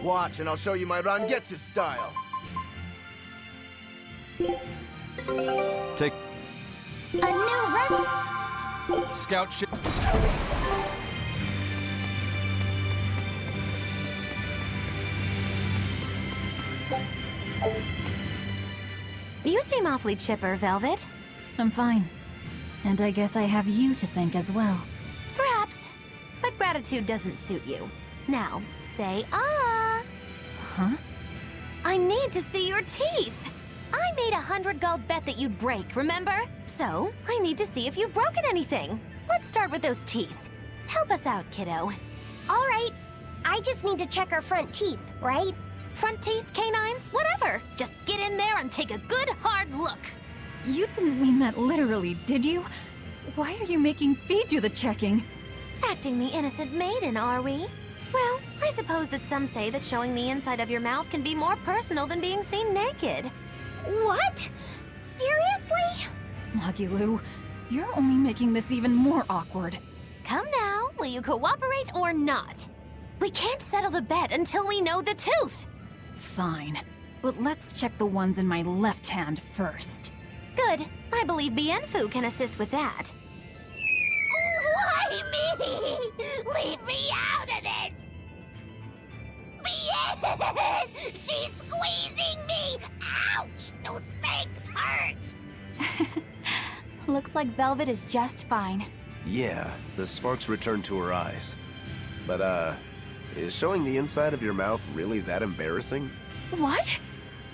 Watch, and I'll show you my Rangetsu style. Take A new scout ship. You seem awfully chipper, Velvet. I'm fine. And I guess I have you to thank as well. Perhaps. But gratitude doesn't suit you. Now, say ah. Huh? I need to see your teeth. I made 100 gold bet that you'd break, remember? So, I need to see if you've broken anything. Let's start with those teeth. Help us out, kiddo. All right. I just need to check our front teeth, right? Front teeth, canines, whatever. Just get in there and take a good hard look. You didn't mean that literally, did you? Why are you making Fee do the checking? Acting the innocent maiden, are we? Well, I suppose that some say that showing the inside of your mouth can be more personal than being seen naked. What? Seriously? Magilu, you're only making this even more awkward. Come now, will you cooperate or not? We can't settle the bet until we know the tooth. Fine. But let's check the ones in my left hand first. Good. I believe Bienfu can assist with that. Why me? Leave me out of this! Bien! She's squeezing me! Ouch! Those fangs hurt! Looks like Velvet is just fine. Yeah, the sparks returned to her eyes. But, is showing the inside of your mouth really that embarrassing? What?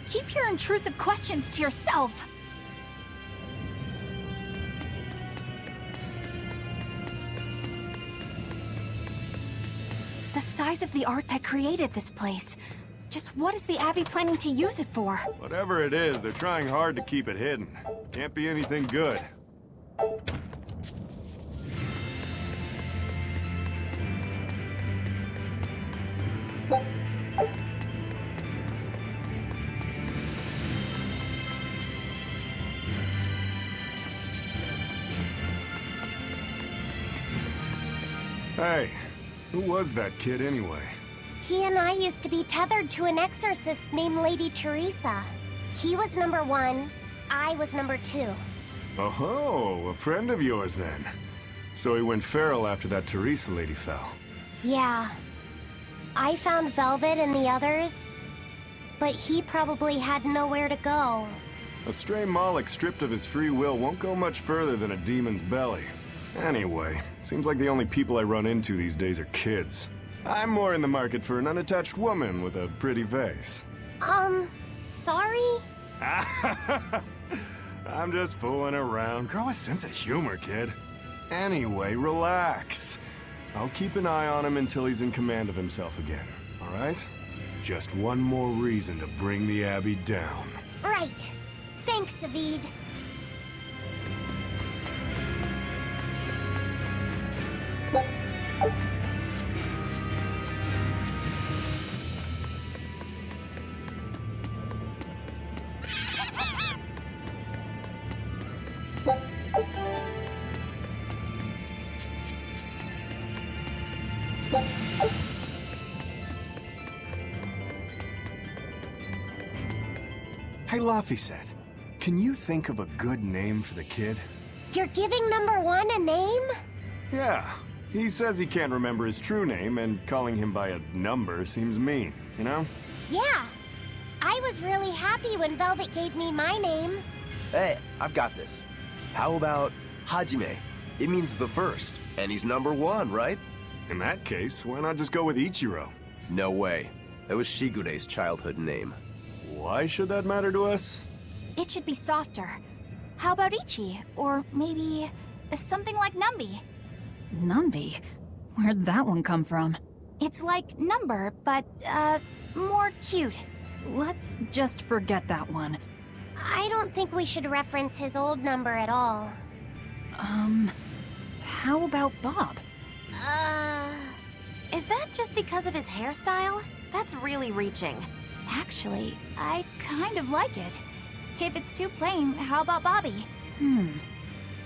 Keep your intrusive questions to yourself. The size of the art that created this place. Just what is the Abbey planning to use it for? Whatever it is, they're trying hard to keep it hidden. Can't be anything good. Hey, who was that kid anyway? He and I used to be tethered to an exorcist named Lady Teresa. He was number 1, I was number 2. Oh, a friend of yours then. So he went feral after that Teresa lady fell. Yeah. I found Velvet and the others, but he probably had nowhere to go. A stray Moloch stripped of his free will won't go much further than a demon's belly. Anyway, seems like the only people I run into these days are kids. I'm more in the market for an unattached woman with a pretty face. Sorry? I'm just fooling around. Grow a sense of humor, kid. Anyway, relax. I'll keep an eye on him until he's in command of himself again, all right? Just one more reason to bring the Abbey down. Right. Thanks, Savid. Hey, Laphicet, can you think of a good name for the kid? You're giving number 1 a name? Yeah. He says he can't remember his true name, and calling him by a number seems mean, you know? Yeah. I was really happy when Velvet gave me my name. Hey, I've got this. How about Hajime? It means the first, and he's number 1, right? In that case, why not just go with Ichiro? No way. That was Shigure's childhood name. Why should that matter to us? It should be softer. How about Ichi? Or maybe something like Numbi? Numbi? Where'd that one come from? It's like number, but, more cute. Let's just forget that one. I don't think we should reference his old number at all. How about Bob? Is that just because of his hairstyle? That's really reaching. Actually, I kind of like it. If it's too plain, how about Bobby?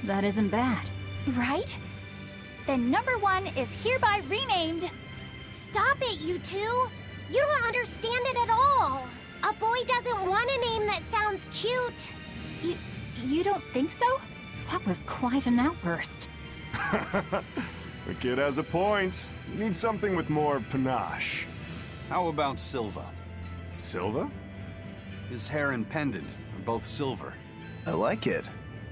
That isn't bad. Right? Then number 1 is hereby renamed. Stop it, you two! You don't understand it at all! A boy doesn't want a name that sounds cute! You don't think so? That was quite an outburst. The kid has a point. You need something with more panache. How about Silva? Silva? His hair and pendant are both silver. I like it.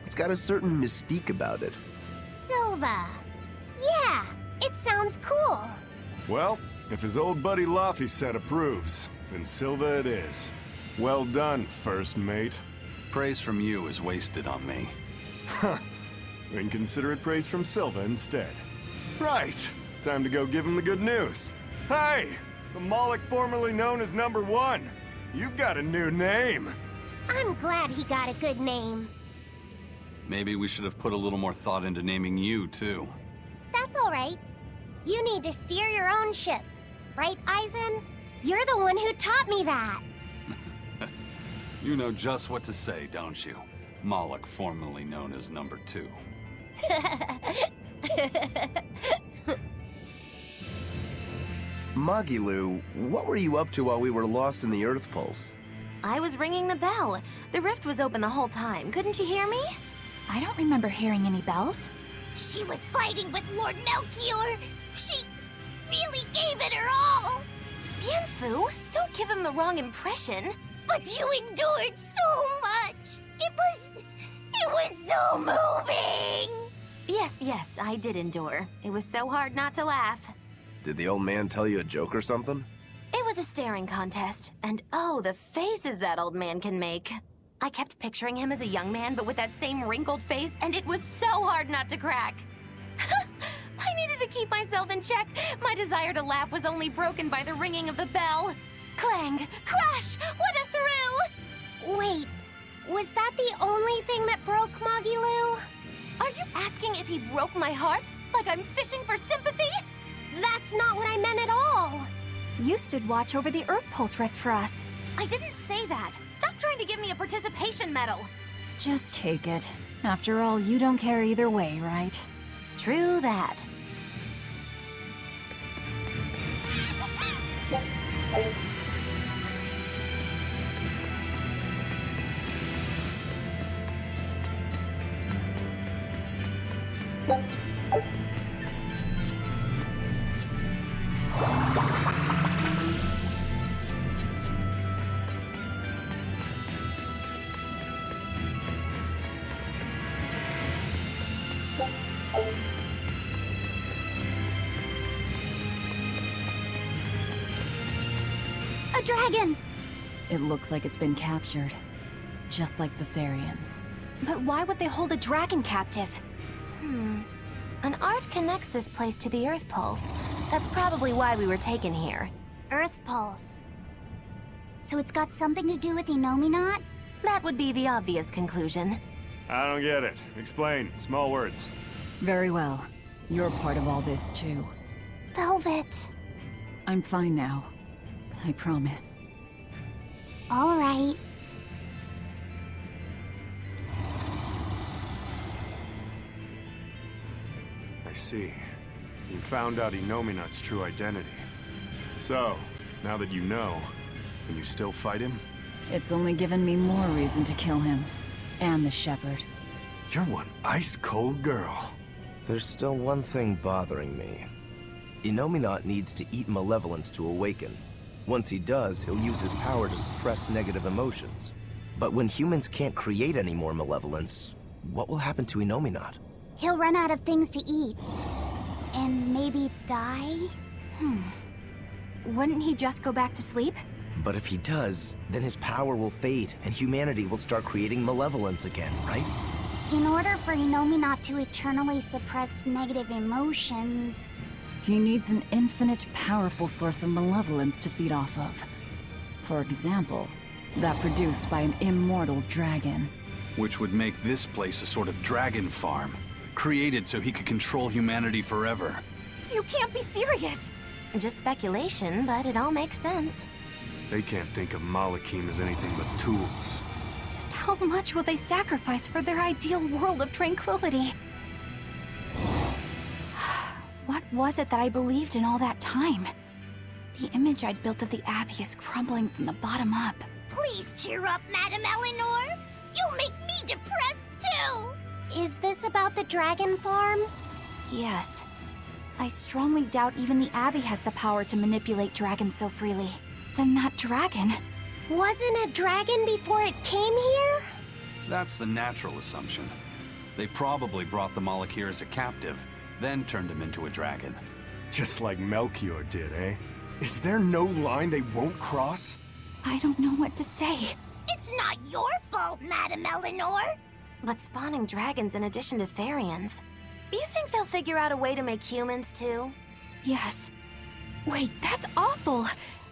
It's got a certain mystique about it. Silva. Yeah, it sounds cool. Well, if his old buddy Laphicet approves, then Silva it is. Well done, first mate. Praise from you is wasted on me. Then consider it praise from Silva instead. Right, time to go give him the good news. Hey, the Moloch formerly known as Number 1. You've got a new name. I'm glad he got a good name. Maybe we should have put a little more thought into naming you, too. That's all right. You need to steer your own ship. Right, Eisen? You're the one who taught me that. You know just what to say, don't you? Moloch, formerly known as Number 2. Magilu, what were you up to while we were lost in the Earth Pulse? I was ringing the bell. The rift was open the whole time. Couldn't you hear me? I don't remember hearing any bells. She was fighting with Lord Melchior. She really gave it her all. Bienfu, don't give him the wrong impression. But you endured so much. It was so moving. Yes, I did endure. It was so hard not to laugh. Did the old man tell you a joke or something? It was a staring contest, and oh, the faces that old man can make. I kept picturing him as a young man, but with that same wrinkled face, and it was so hard not to crack. I needed to keep myself in check. My desire to laugh was only broken by the ringing of the bell. Clang! Crash! What a thrill! Wait, was that the only thing that broke Magilu? Are you asking if he broke my heart? Like I'm fishing for sympathy? That's not what I meant at all. You stood watch over the Earth Pulse rift for us. I didn't say that. Stop trying to give me a participation medal. Just take it. After all, you don't care either way, right? True that. A dragon! It looks like it's been captured. Just like the Therians. But why would they hold a dragon captive? An art connects this place to the Earth Pulse. That's probably why we were taken here. Earth Pulse. So it's got something to do with Enominat? That would be the obvious conclusion. I don't get it. Explain. Small words. Very well. You're part of all this, too. Velvet. I'm fine now. I promise. All right. I see. You found out Enominat's true identity. So, now that you know, can you still fight him? It's only given me more reason to kill him. And the Shepherd. You're one ice-cold girl. There's still one thing bothering me. Enominat needs to eat malevolence to awaken. Once he does, he'll use his power to suppress negative emotions. But when humans can't create any more malevolence, what will happen to Enominat? He'll run out of things to eat. And maybe die? Wouldn't he just go back to sleep? But if he does, then his power will fade and humanity will start creating malevolence again, right? In order for Enominat to eternally suppress negative emotions... He needs an infinite, powerful source of malevolence to feed off of. For example, that produced by an immortal dragon. Which would make this place a sort of dragon farm. Created so he could control humanity forever. You can't be serious! Just speculation, but it all makes sense. They can't think of Malakim as anything but tools. Just how much will they sacrifice for their ideal world of tranquility? What was it that I believed in all that time? The image I'd built of the Abbey is crumbling from the bottom up. Please cheer up, Madame Eleanor. You'll make me depressed, too. Is this about the dragon farm? Yes. I strongly doubt even the Abbey has the power to manipulate dragons so freely. Then that dragon... Wasn't a dragon before it came here? That's the natural assumption. They probably brought the Moloch here as a captive, then turned him into a dragon. Just like Melchior did, eh? Is there no line they won't cross? I don't know what to say. It's not your fault, Madame Eleanor. But spawning dragons in addition to Therians. Do you think they'll figure out a way to make humans too? Yes. Wait, that's awful!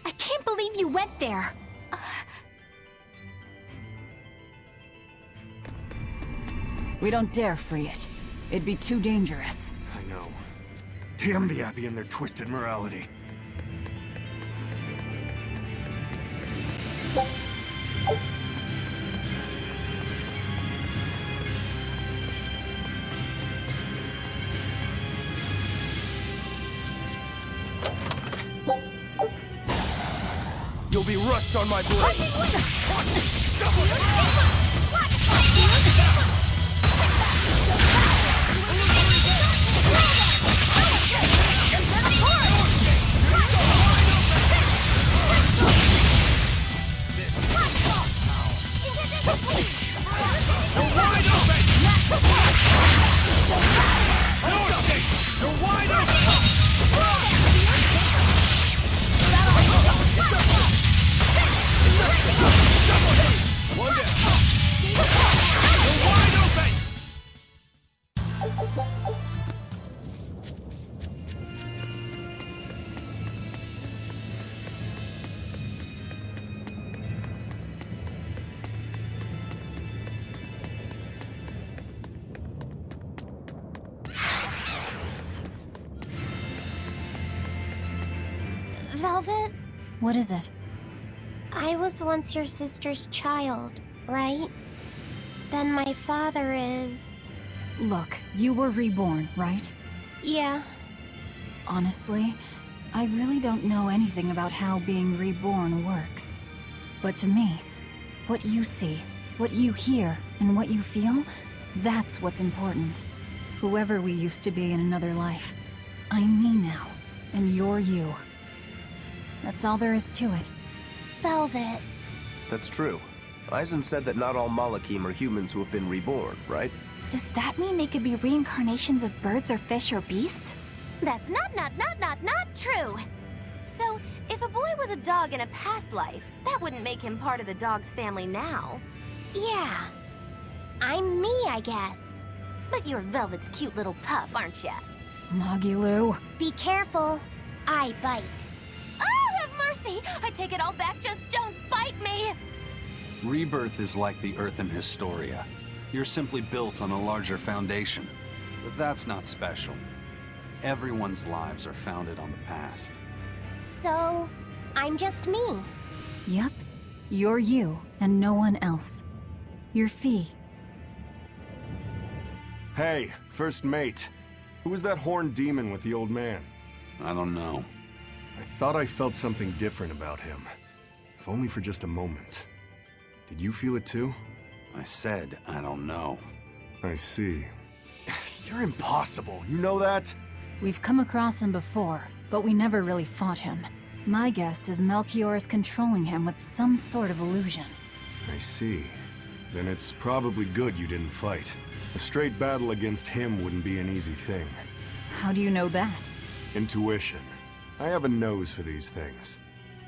I can't believe you went there! We don't dare free it. It'd be too dangerous. I know. Damn the Abbey and their twisted morality. You'll be rust on my blade! Velvet, What is it? I was once your sister's child, right? Then my father is... Look, you were reborn, right? Yeah. Honestly, I really don't know anything about how being reborn works. But to me, what you see, what you hear, and what you feel, that's what's important. Whoever we used to be in another life, I'm me now, and you're you. That's all there is to it. Velvet. That's true. Eisen said that not all Malakim are humans who have been reborn, right? Does that mean they could be reincarnations of birds or fish or beasts? That's not true! So, if a boy was a dog in a past life, that wouldn't make him part of the dog's family now. Yeah. I'm me, I guess. But you're Velvet's cute little pup, aren't ya? Magilu. Be careful. I bite. Oh, have mercy! I take it all back, just don't bite me! Rebirth is like the Earth in Historia. You're simply built on a larger foundation. But that's not special. Everyone's lives are founded on the past. So, I'm just me. Yep. You're you, and no one else. You're Fee. Hey, first mate. Who was that horned demon with the old man? I don't know. I thought I felt something different about him. If only for just a moment. Did you feel it too? I said I don't know. I see. You're impossible, you know that? We've come across him before, but we never really fought him. My guess is Melchior is controlling him with some sort of illusion. I see. Then it's probably good you didn't fight. A straight battle against him wouldn't be an easy thing. How do you know that? Intuition. I have a nose for these things.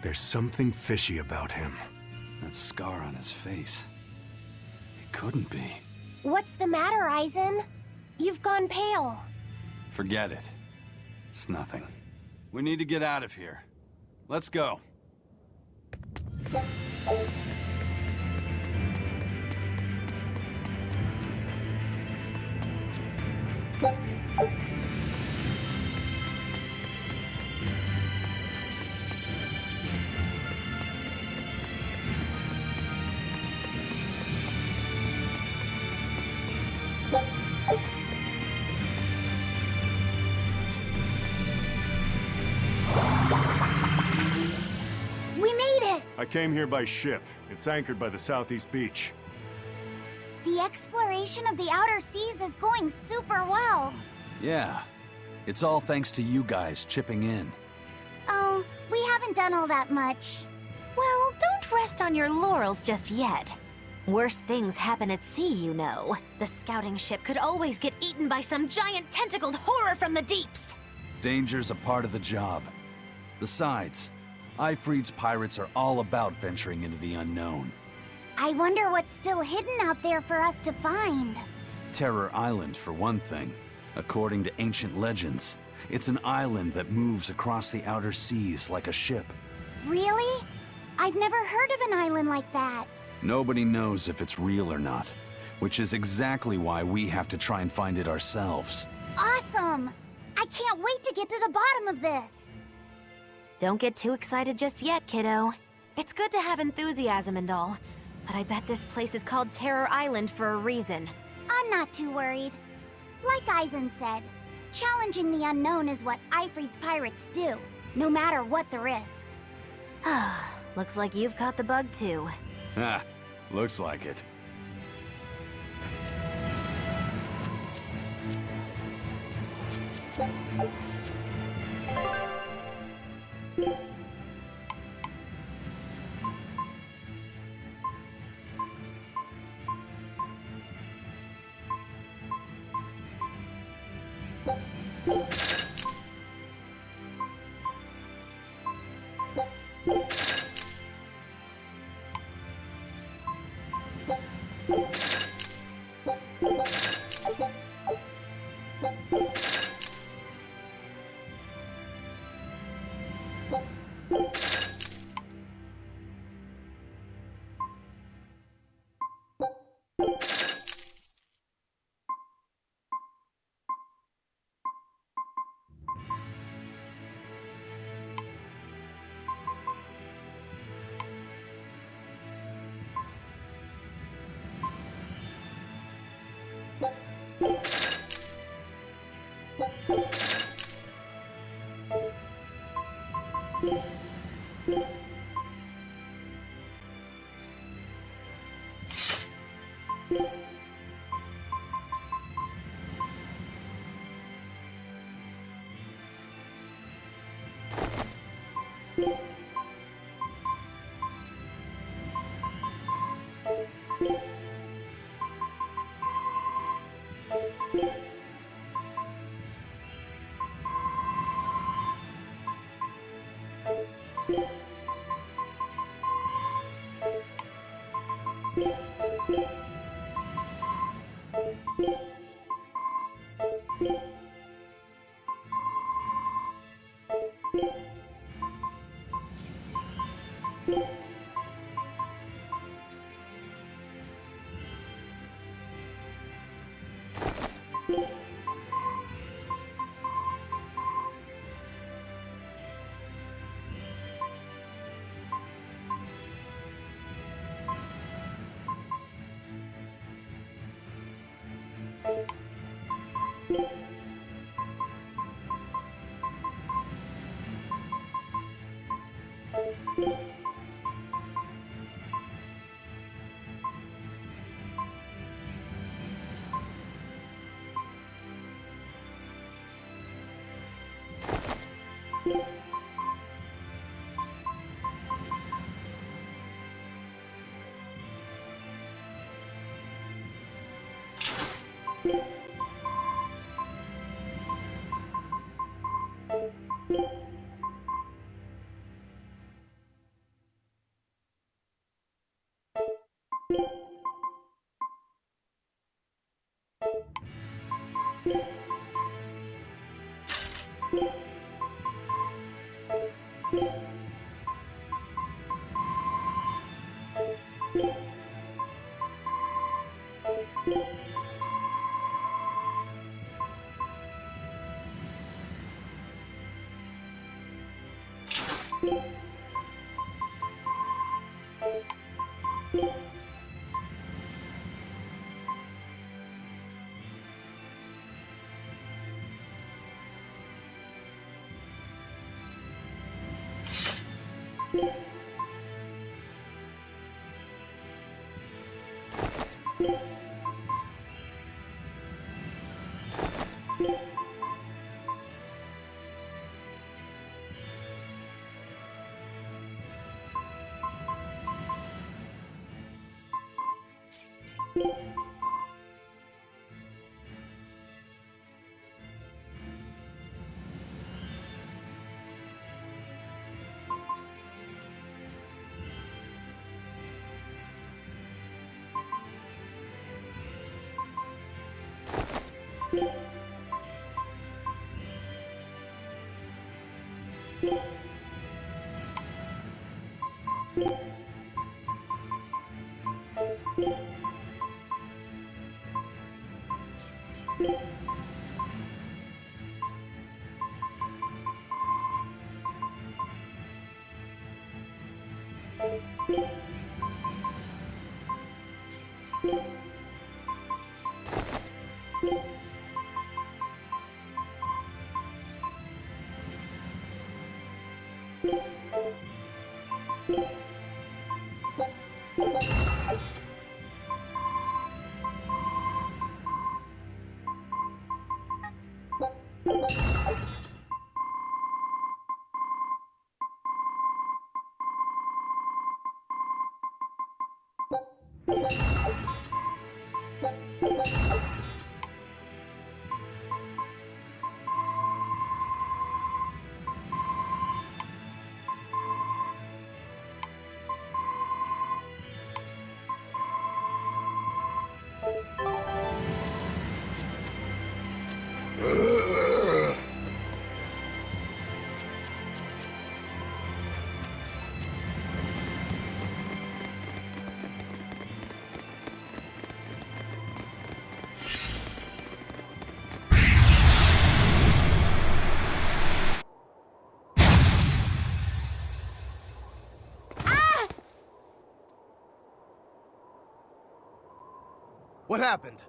There's something fishy about him. That scar on his face. It couldn't be. What's the matter, Eisen? You've gone pale. Forget it. It's nothing. We need to get out of here. Let's go. We made it! I came here by ship. It's anchored by the southeast beach. The exploration of the outer seas is going super well. Yeah, it's all thanks to you guys chipping in. Oh, we haven't done all that much. Well, don't rest on your laurels just yet. Worse things happen at sea, you know. The scouting ship could always get eaten by some giant tentacled horror from the deeps. Danger's a part of the job. Besides, Ifreed's pirates are all about venturing into the unknown. I wonder what's still hidden out there for us to find. Terror Island, for one thing. According to ancient legends, it's an island that moves across the outer seas like a ship. Really? I've never heard of an island like that. Nobody knows if it's real or not, which is exactly why we have to try and find it ourselves. Awesome! I can't wait to get to the bottom of this. Don't get too excited just yet, kiddo. It's good to have enthusiasm and all, but I bet this place is called Terror Island for a reason. I'm not too worried. Like Eisen said, challenging the unknown is what Ifreed's pirates do, no matter what the risk. Looks like you've caught the bug too. Ha, looks like it. What happened?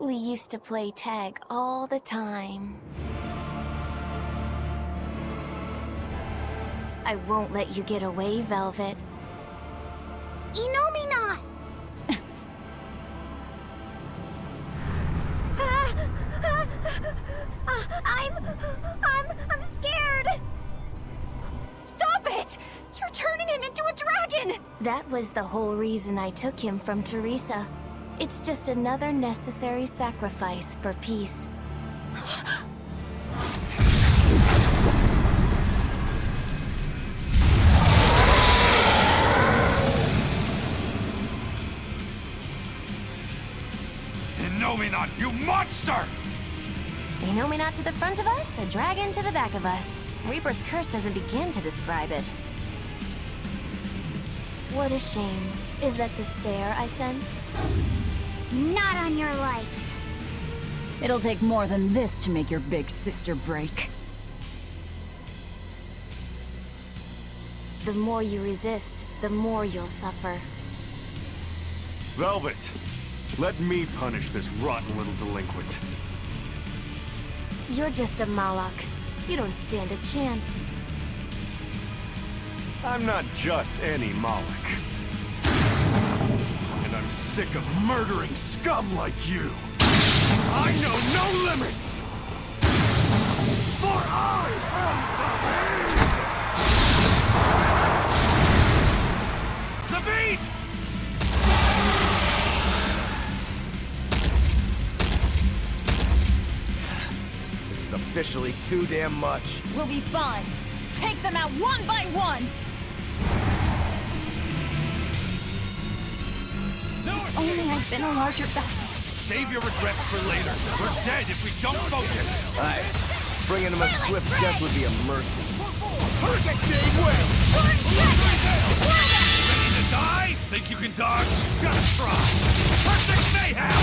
We used to play tag all the time. I won't let you get away, Velvet. Inomina! I'm scared! Stop it! You're turning him into a dragon! That was the whole reason I took him from Teresa. It's just another necessary sacrifice for peace. Inomina, you monster! Inomina to the front of us, a dragon to the back of us. Reaper's curse doesn't begin to describe it. What a shame. Is that despair I sense? Not on your life. It'll take more than this to make your big sister break. The more you resist, the more you'll suffer. Velvet, let me punish this rotten little delinquent. You're just a Malak. You don't stand a chance. I'm not just any Moloch. And I'm sick of murdering scum like you. I know no limits! For I am Sabine! Sabine! This is officially too damn much. We'll be fine. Take them out one by one! If only I'd been a larger vessel. Save your regrets for later. We're dead if we don't focus. Aye. Bringing him a swift death would be a mercy. Hurricane Whale! Ready to die? Think you can dodge? Just try. Perfect mayhem!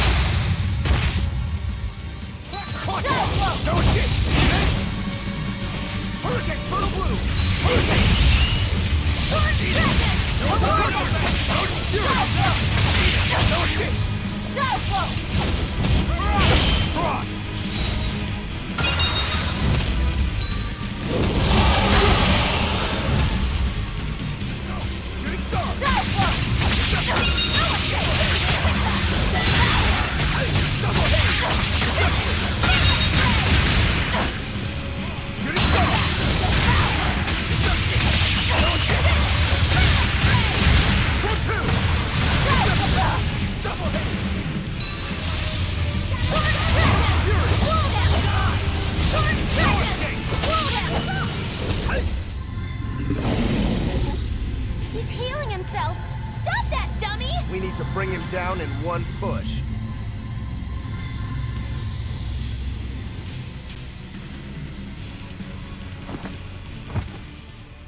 need to bring him down in one push.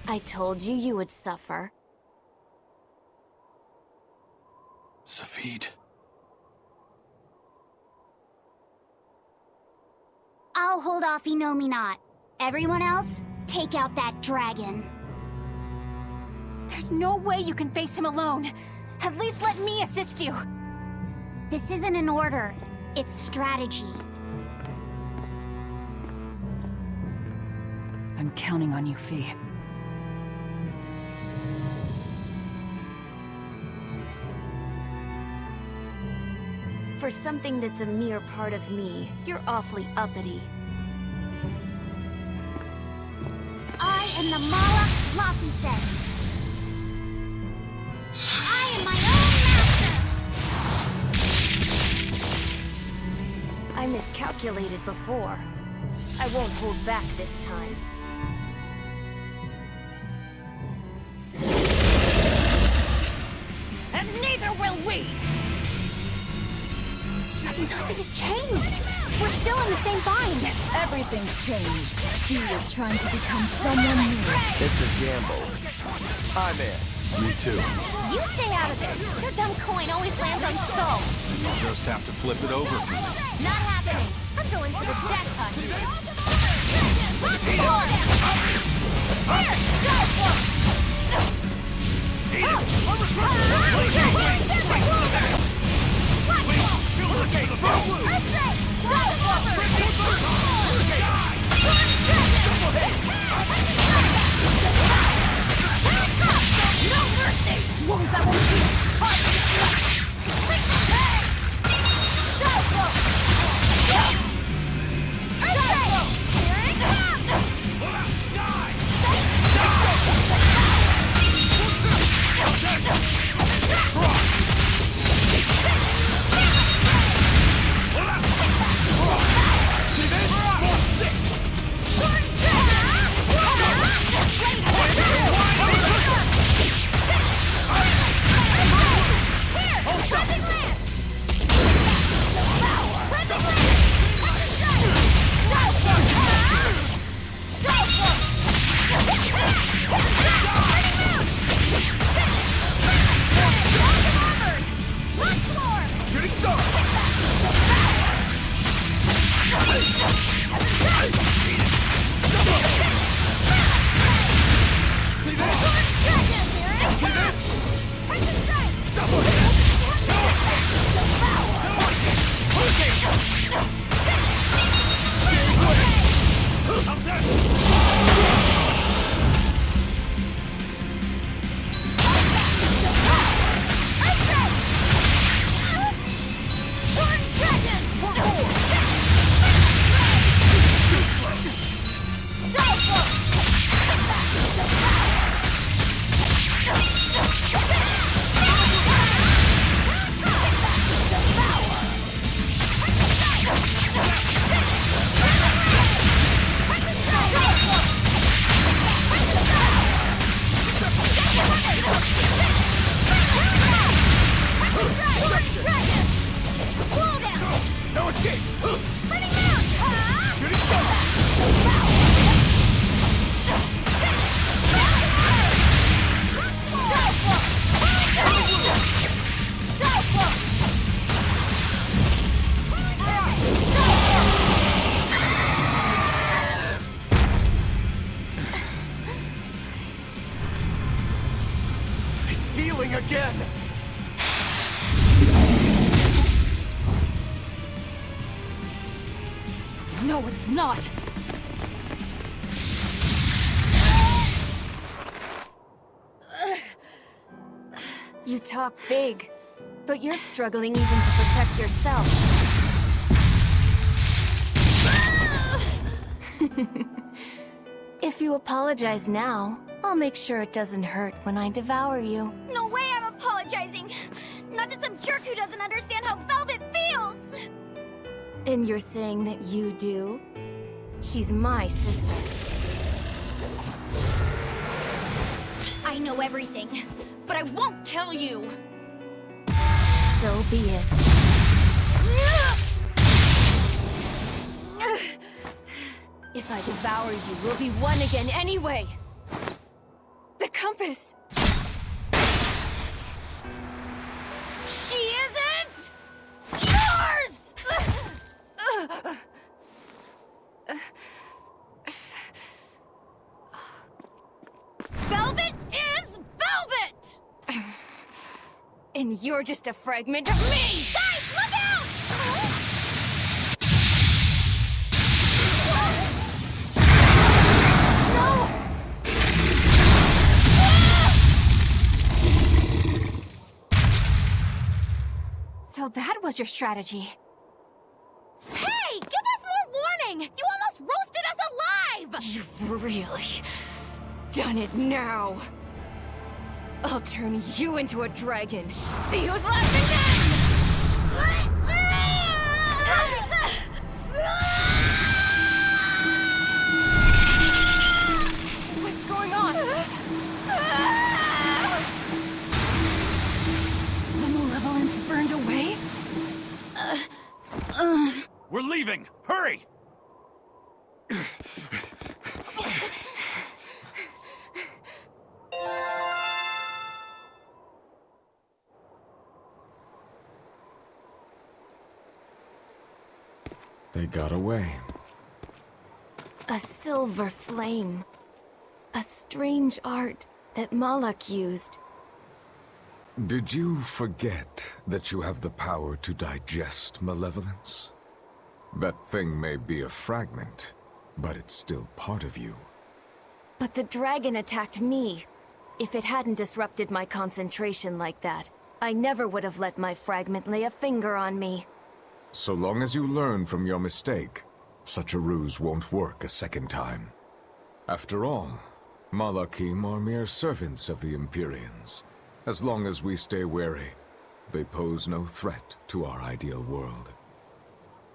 I told you you would suffer. Safid. I'll hold off Inominat. Everyone else, take out that dragon. There's no way you can face him alone. At least let me assist you. This isn't an order. It's strategy. I'm counting on you, Fee. For something that's a mere part of me, you're awfully uppity. I am the Mala Lafuset. I am my own master! I miscalculated before. I won't hold back this time. And neither will we! Nothing's changed! We're still in the same bind! Everything's changed. He is trying to become someone new. It's a gamble. I'm in. Me too. You stay out of this! Your dumb coin always lands on Skull! You'll just have to flip it over for me. Not happening! I'm going for the jackpot! Healing again! No, it's not! You talk big, but you're struggling even to protect yourself. If you apologize now, I'll make sure it doesn't hurt when I devour you. No way I'm apologizing! Not to some jerk who doesn't understand how Velvet feels! And you're saying that you do? She's my sister. I know everything, but I won't tell you! So be it. If I devour you, we'll be one again anyway! The compass! She isn't yours! Velvet is velvet! And you're just a fragment of me! Guys, look out! So that was your strategy. Hey, give us more warning! You almost roasted us alive! You've really done it now. I'll turn you into a dragon. See who's laughing then! What's going on? The malevolence burned away? We're leaving! Hurry! They got away. A silver flame. A strange art that Malak used. Did you forget that you have the power to digest malevolence? That thing may be a fragment, but it's still part of you. But the dragon attacked me. If it hadn't disrupted my concentration like that, I never would have let my fragment lay a finger on me. So long as you learn from your mistake, such a ruse won't work a second time. After all, Malakim are mere servants of the Empyreans. As long as we stay wary, they pose no threat to our ideal world.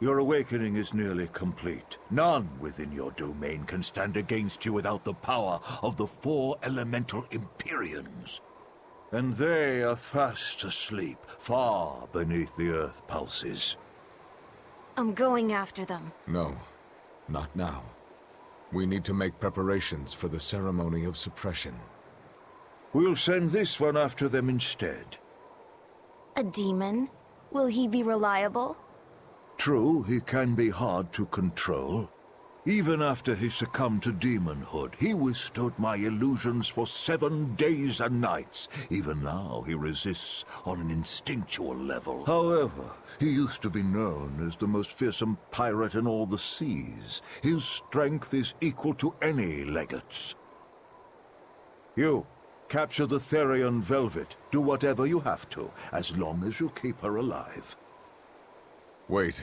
Your awakening is nearly complete. None within your domain can stand against you without the power of the 4 elemental Empyreans. And they are fast asleep, far beneath the earth pulses. I'm going after them. No, not now. We need to make preparations for the ceremony of suppression. We'll send this one after them instead. A demon? Will he be reliable? True, he can be hard to control. Even after he succumbed to demonhood, he withstood my illusions for 7 days and nights. Even now, he resists on an instinctual level. However, he used to be known as the most fearsome pirate in all the seas. His strength is equal to any legate's. You, capture the Therian Velvet. Do whatever you have to, as long as you keep her alive. Wait.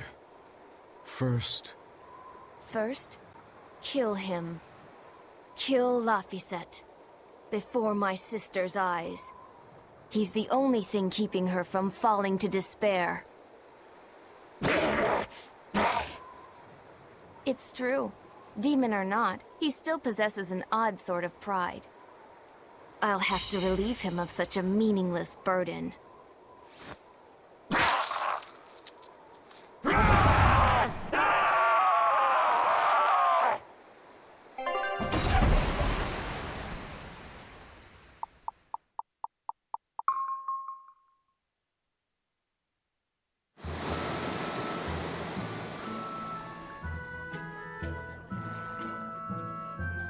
First, kill him. Kill Laphicet. Before my sister's eyes. He's the only thing keeping her from falling to despair. It's true. Demon or not, he still possesses an odd sort of pride. I'll have to relieve him of such a meaningless burden.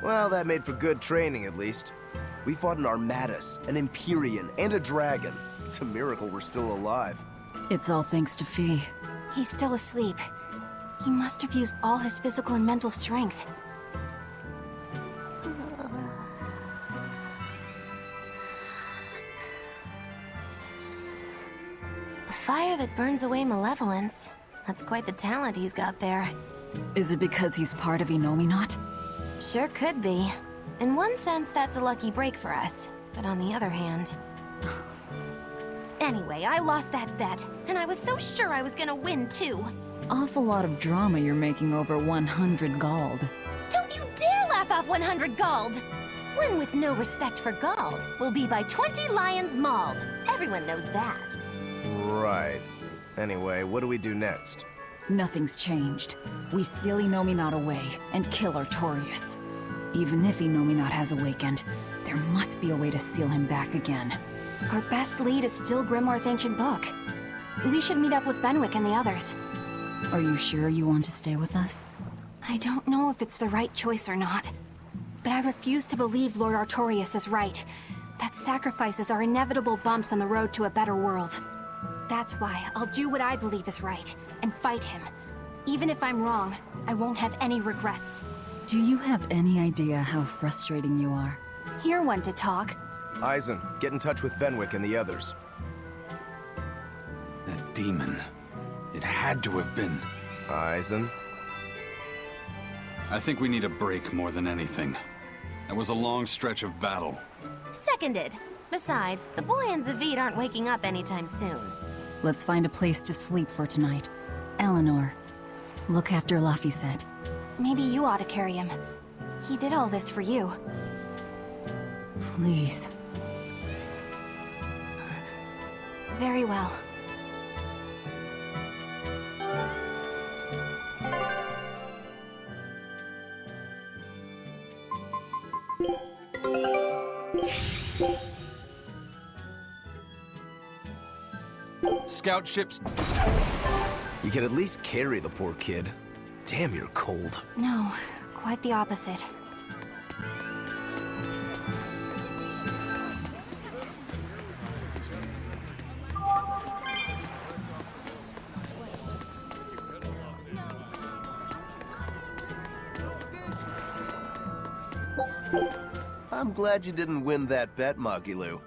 Well, that made for good training, at least. We fought an Armatus, an Empyrean, and a dragon. It's a miracle we're still alive. It's all thanks to Fee. He's still asleep. He must have used all his physical and mental strength. A fire that burns away malevolence. That's quite the talent he's got there. Is it because he's part of Innominat? Sure could be. In one sense, that's a lucky break for us. But on the other hand... Anyway, I lost that bet, and I was so sure I was gonna win, too. Awful lot of drama you're making over 100 gold. Don't you dare laugh off 100 gold! One with no respect for gold will be by 20 lions mauled. Everyone knows that. Right. Anyway, what do we do next? Nothing's changed. We seal Inominat away and kill Artorias. Even if Inominat has awakened, there must be a way to seal him back again. Our best lead is still Grimoire's ancient book. We should meet up with Benwick and the others. Are you sure you want to stay with us? I don't know if it's the right choice or not, but I refuse to believe Lord Artorias is right. That sacrifices are inevitable bumps on the road to a better world. That's why I'll do what I believe is right, and fight him. Even if I'm wrong, I won't have any regrets. Do you have any idea how frustrating you are? You're one to talk. Eisen, get in touch with Benwick and the others. That demon. It had to have been. Eisen? I think we need a break more than anything. That was a long stretch of battle. Seconded. Besides, the boy and Zavid aren't waking up anytime soon. Let's find a place to sleep for tonight. Eleanor, look after Laphicet. Maybe you ought to carry him. He did all this for you. Please. Very well. Scout ships. You can at least carry the poor kid. Damn, you're cold. No, quite the opposite. I'm glad you didn't win that bet, Magilou.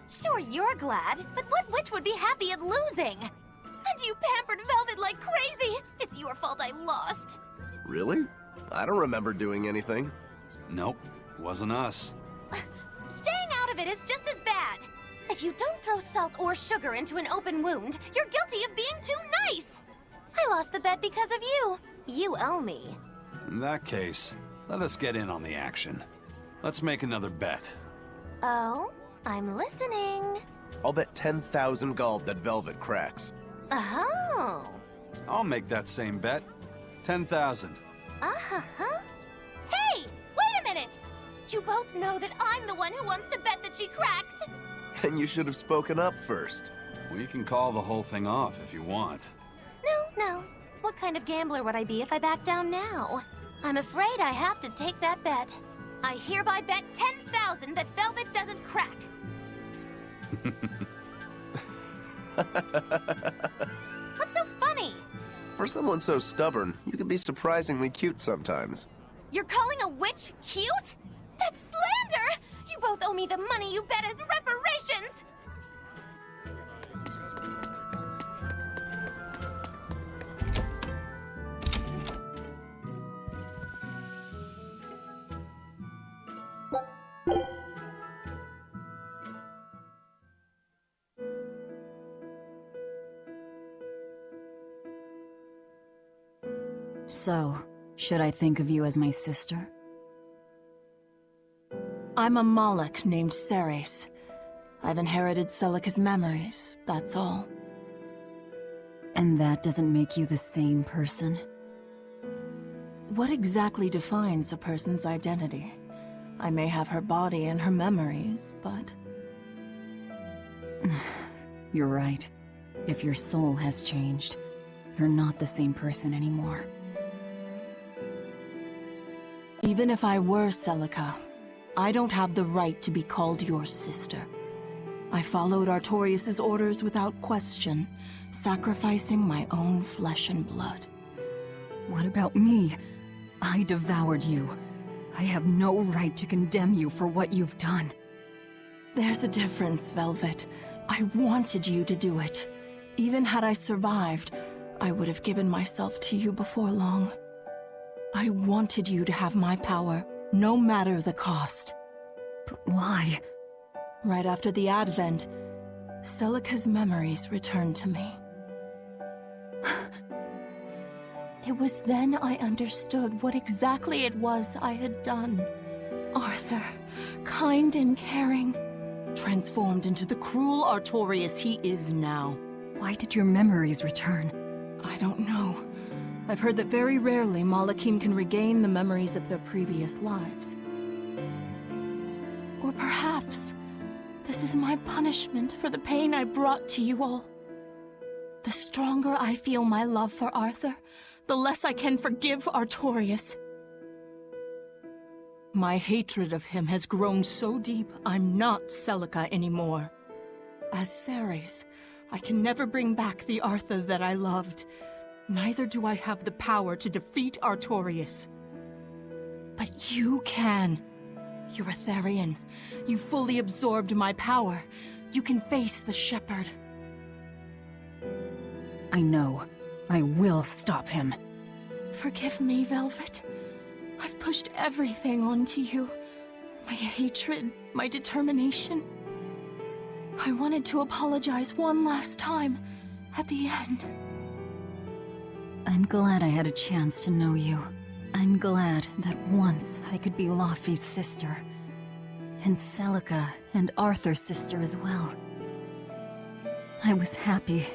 Sure, you're glad, but what witch would be happy at losing? And you pampered Velvet like crazy! It's your fault I lost. Really? I don't remember doing anything. Nope, wasn't us. Staying out of it is just as bad. If you don't throw salt or sugar into an open wound, you're guilty of being too nice. I lost the bet because of you. You owe me. In that case, let us get in on the action. Let's make another bet. Oh? I'm listening. I'll bet 10,000 gold that Velvet cracks. Oh. I'll make that same bet. 10,000. Uh-huh. Hey! Wait a minute! You both know that I'm the one who wants to bet that she cracks. Then you should have spoken up first. We can call the whole thing off if you want. No. What kind of gambler would I be if I back down now? I'm afraid I have to take that bet. I hereby bet 10,000 that Velvet doesn't crack. What's so funny? For someone so stubborn, you can be surprisingly cute sometimes. You're calling a witch cute? That's slander! You both owe me the money you bet as reparations! So, should I think of you as my sister? I'm a Moloch named Ceres. I've inherited Celica's memories, that's all. And that doesn't make you the same person? What exactly defines a person's identity? I may have her body and her memories, but... You're right. If your soul has changed, you're not the same person anymore. Even if I were Celica, I don't have the right to be called your sister. I followed Artorias' orders without question, sacrificing my own flesh and blood. What about me? I devoured you. I have no right to condemn you for what you've done. There's a difference, Velvet. I wanted you to do it. Even had I survived, I would have given myself to you before long. I wanted you to have my power, no matter the cost. But why? Right after the Advent, Celica's memories returned to me. It was then I understood what exactly it was I had done. Arthur, kind and caring, transformed into the cruel Artorias he is now. Why did your memories return? I don't know. I've heard that very rarely Malakim can regain the memories of their previous lives. Or perhaps this is my punishment for the pain I brought to you all. The stronger I feel my love for Arthur, the less I can forgive Artorius. My hatred of him has grown so deep, I'm not Celica anymore. As Ceres, I can never bring back the Arthur that I loved. Neither do I have the power to defeat Artorius. But you can. You're a Therian. You fully absorbed my power. You can face the Shepherd. I know. I will stop him. Forgive me, Velvet. I've pushed everything onto you. My hatred, my determination. I wanted to apologize one last time, at the end. I'm glad I had a chance to know you. I'm glad that once I could be Laufey's sister. And Celica and Arthur's sister as well. I was happy.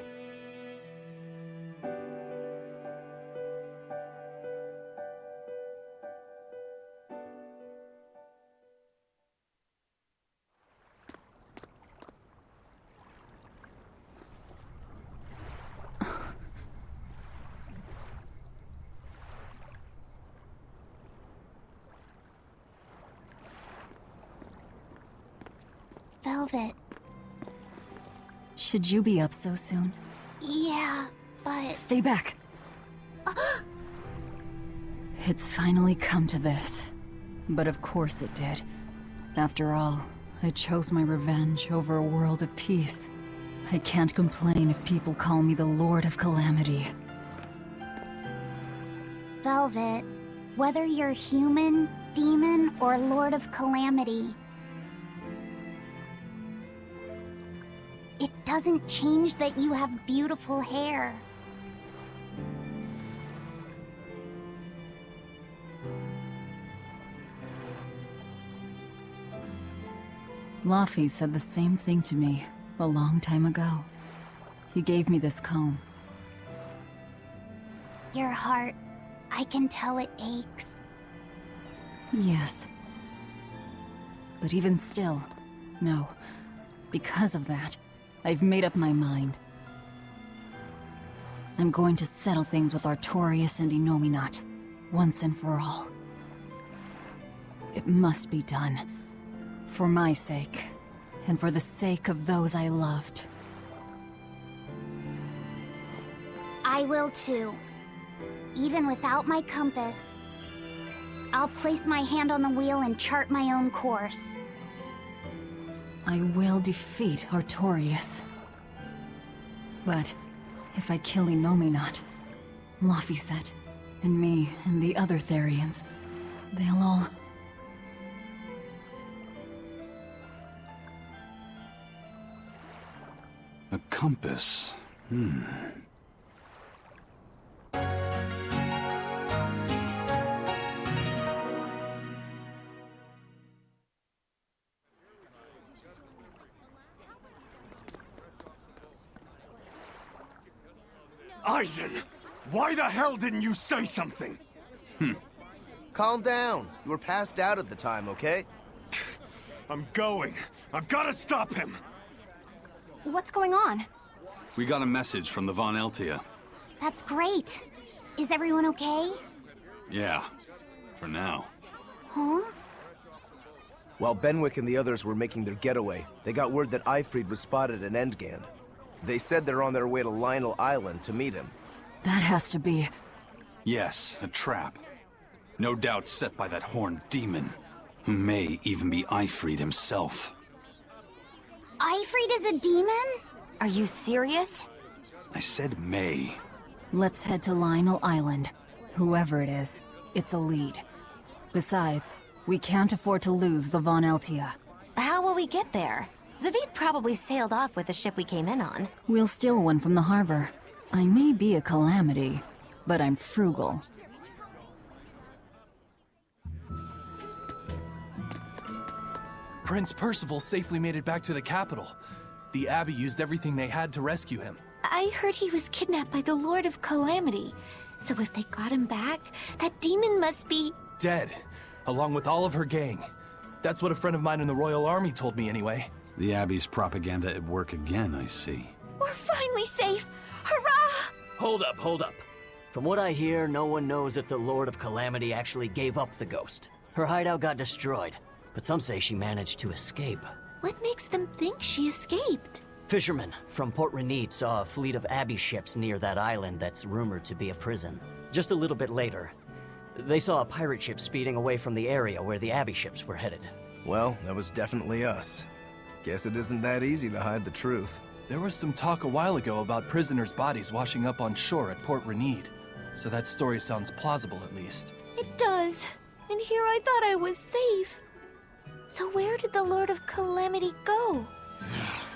Velvet. Should you be up so soon? Yeah, but... Stay back! It's finally come to this. But of course it did. After all, I chose my revenge over a world of peace. I can't complain if people call me the Lord of Calamity. Velvet, whether you're human, demon, or Lord of Calamity, it doesn't change that you have beautiful hair. Laufey said the same thing to me a long time ago. He gave me this comb. Your heart, I can tell it aches. Yes. But even still, no. Because of that, I've made up my mind. I'm going to settle things with Artorius and Innominat, once and for all. It must be done. For my sake, and for the sake of those I loved. I will too. Even without my compass, I'll place my hand on the wheel and chart my own course. I will defeat Artorius. But if I kill Innominat, Laufey said, and me and the other Therians, they'll all... A compass. Eisen! Why the hell didn't you say something? Calm down. You were passed out at the time, okay? I'm going. I've got to stop him! What's going on? We got a message from the Von Eltia. That's great. Is everyone okay? Yeah, for now. Huh? While Benwick and the others were making their getaway, they got word that Eifried was spotted in Endgand. They said they're on their way to Lionel Island to meet him. That has to be... Yes, a trap. No doubt set by that horned demon, who may even be Eifried himself. Eifried is a demon? Are you serious? I said may. Let's head to Lionel Island. Whoever it is, it's a lead. Besides, we can't afford to lose the Von Eltia. How will we get there? Zavid probably sailed off with the ship we came in on. We'll steal one from the harbor. I may be a calamity, but I'm frugal. Prince Percival safely made it back to the capital. The Abbey used everything they had to rescue him. I heard he was kidnapped by the Lord of Calamity. So if they got him back, that demon must be... Dead, along with all of her gang. That's what a friend of mine in the Royal Army told me anyway. The Abbey's propaganda at work again, I see. We're finally safe! Hurrah! Hold up. From what I hear, no one knows if the Lord of Calamity actually gave up the ghost. Her hideout got destroyed, but some say she managed to escape. What makes them think she escaped? Fishermen from Port Renede saw a fleet of Abbey ships near that island that's rumored to be a prison. Just a little bit later, they saw a pirate ship speeding away from the area where the Abbey ships were headed. Well, that was definitely us. Guess it isn't that easy to hide the truth. There was some talk a while ago about prisoners' bodies washing up on shore at Port Renede. So that story sounds plausible, at least. It does. And here I thought I was safe. So where did the Lord of Calamity go?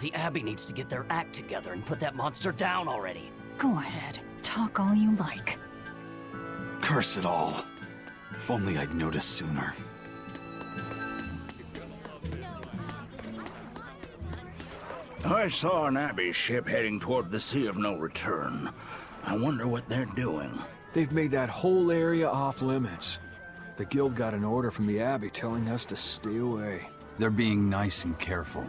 The Abbey needs to get their act together and put that monster down already. Go ahead. Talk all you like. Curse it all. If only I'd noticed sooner. I saw an Abbey ship heading toward the Sea of No Return. I wonder what they're doing. They've made that whole area off limits. The Guild got an order from the Abbey telling us to stay away. They're being nice and careful,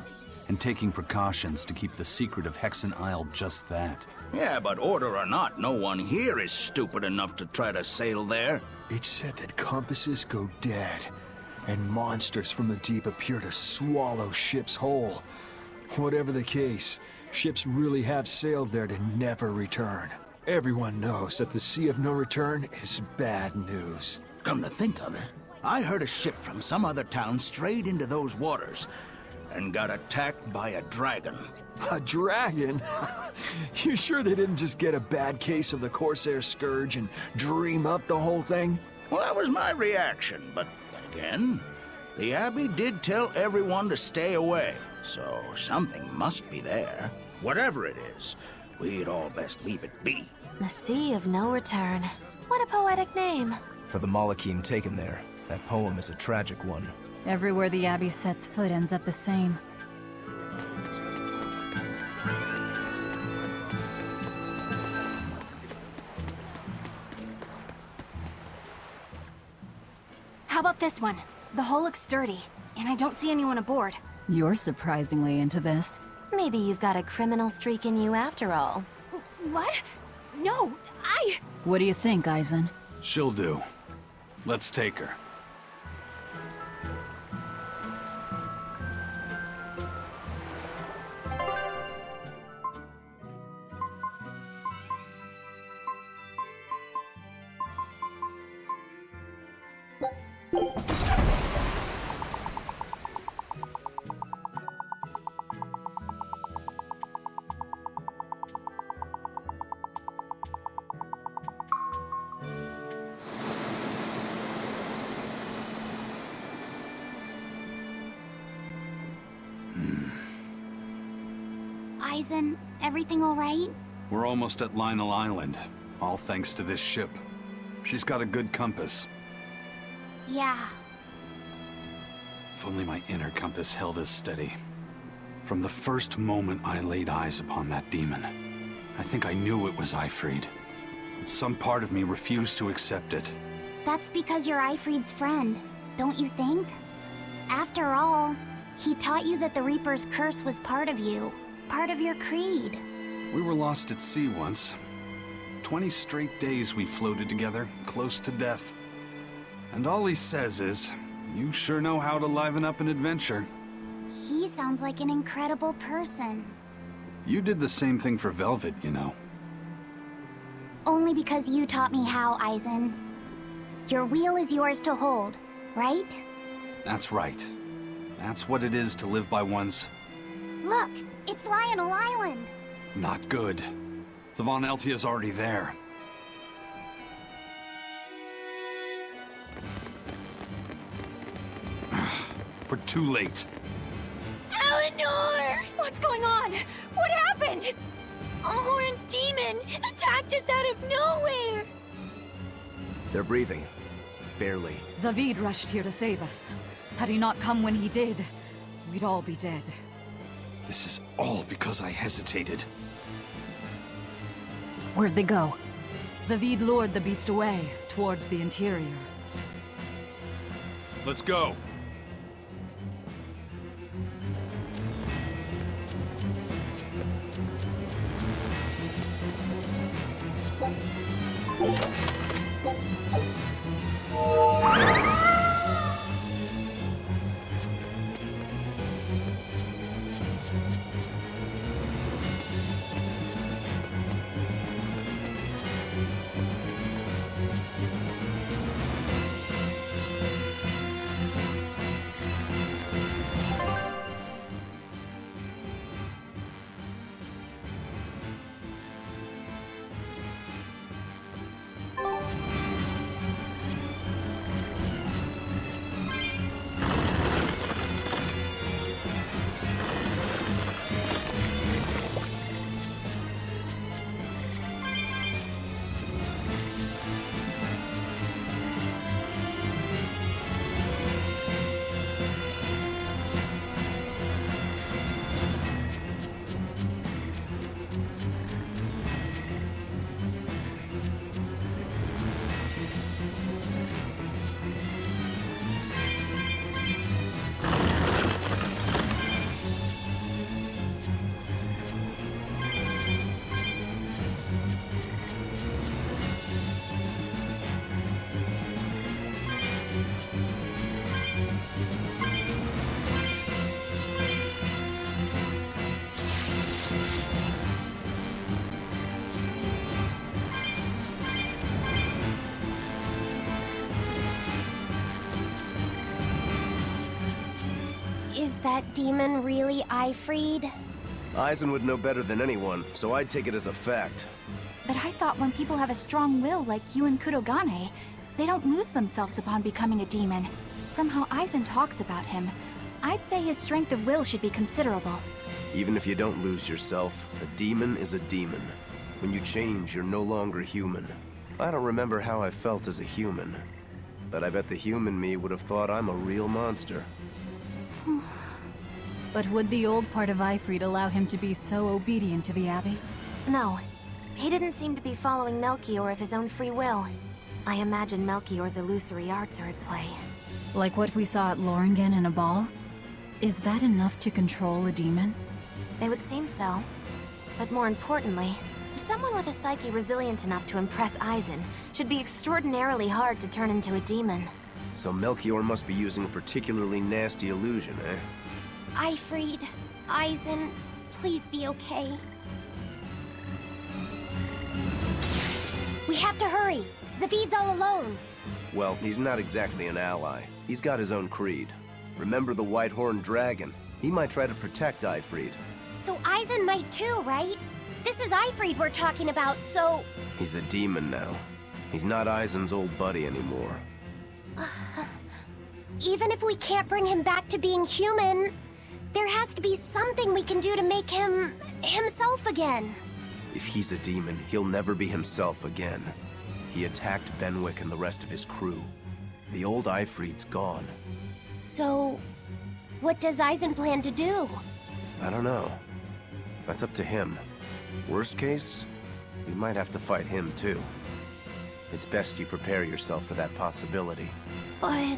and taking precautions to keep the secret of Hexen Isle just that. Yeah, but order or not, no one here is stupid enough to try to sail there. It's said that compasses go dead, and monsters from the deep appear to swallow ships whole. Whatever the case, ships really have sailed there to never return. Everyone knows that the Sea of No Return is bad news. Come to think of it, I heard a ship from some other town strayed into those waters and got attacked by a dragon. A dragon? You sure they didn't just get a bad case of the Corsair Scourge and dream up the whole thing? Well, that was my reaction, but then again, the Abbey did tell everyone to stay away, so something must be there. Whatever it is, we'd all best leave it be. The Sea of No Return. What a poetic name. For the Malakim taken there, that poem is a tragic one. Everywhere the Abbey sets foot ends up the same. How about this one? The hull looks sturdy, and I don't see anyone aboard. You're surprisingly into this. Maybe you've got a criminal streak in you after all. What? No, What do you think, Eisen? She'll do. Let's take her. Eisen, everything all right? We're almost at Lionel Island, all thanks to this ship. She's got a good compass. Yeah. If only my inner compass held as steady. From the first moment I laid eyes upon that demon, I think I knew it was Eifried. But some part of me refused to accept it. That's because you're Eifried's friend, don't you think? After all, he taught you that the Reaper's curse was part of you, part of your creed. We were lost at sea once. 20 straight days we floated together, close to death. And all he says is, you sure know how to liven up an adventure. He sounds like an incredible person. You did the same thing for Velvet, you know. Only because you taught me how, Eisen. Your wheel is yours to hold, right? That's right. That's what it is to live by one's... Look, it's Lionel Island! Not good. The Von Eltia's already there. We're too late. Eleanor! What's going on? What happened? Horn's demon attacked us out of nowhere! They're breathing. Barely. Zavid rushed here to save us. Had he not come when he did, we'd all be dead. This is all because I hesitated. Where'd they go? Zavid lured the beast away, towards the interior. Let's go. Is that demon really Ifried? Eisen would know better than anyone, so I'd take it as a fact. But I thought when people have a strong will like you and Kurogane, they don't lose themselves upon becoming a demon. From how Eisen talks about him, I'd say his strength of will should be considerable. Even if you don't lose yourself, a demon is a demon. When you change, you're no longer human. I don't remember how I felt as a human, but I bet the human me would have thought I'm a real monster. But would the old part of Ifried allow him to be so obedient to the Abbey? No. He didn't seem to be following Melchior of his own free will. I imagine Melchior's illusory arts are at play. Like what we saw at Loringen in a ball? Is that enough to control a demon? They would seem so. But more importantly, someone with a psyche resilient enough to impress Eisen should be extraordinarily hard to turn into a demon. So Melchior must be using a particularly nasty illusion, eh? Ifried, Eisen, please be okay. We have to hurry. Zavid's all alone. Well, he's not exactly an ally. He's got his own creed. Remember the White-Horned Dragon? He might try to protect Ifried. So Eisen might too, right? This is Ifried we're talking about, so... He's a demon now. He's not Eisen's old buddy anymore. Even if we can't bring him back to being human, there has to be something we can do to make him... himself again. If he's a demon, he'll never be himself again. He attacked Benwick and the rest of his crew. The old Ifried's gone. So... what does Eisen plan to do? I don't know. That's up to him. Worst case, we might have to fight him too. It's best you prepare yourself for that possibility. But...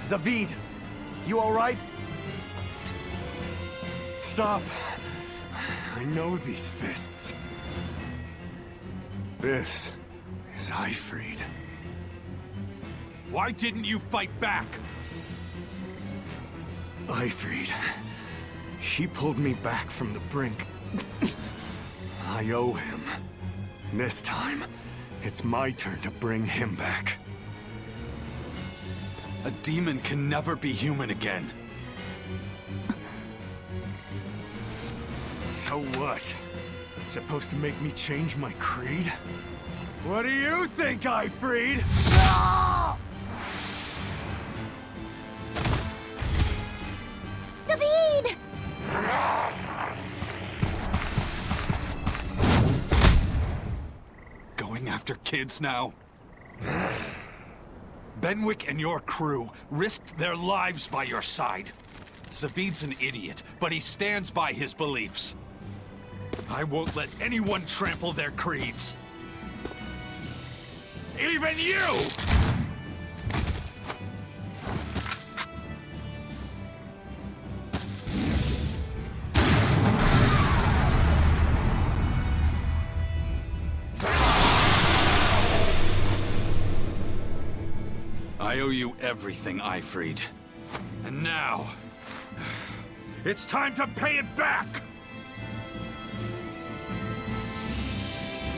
Zavid! You alright? Stop. I know these fists. This is Ifrid. Why didn't you fight back? Ifrid. He pulled me back from the brink. I owe him. This time, it's my turn to bring him back. A demon can never be human again. So what? It's supposed to make me change my creed? What do you think, Ifrid? Zavid! Going after kids now? Benwick and your crew risked their lives by your side. Zavid's an idiot, but he stands by his beliefs. I won't let anyone trample their creeds. Even you! I owe you everything, Ifrid. And now, it's time to pay it back!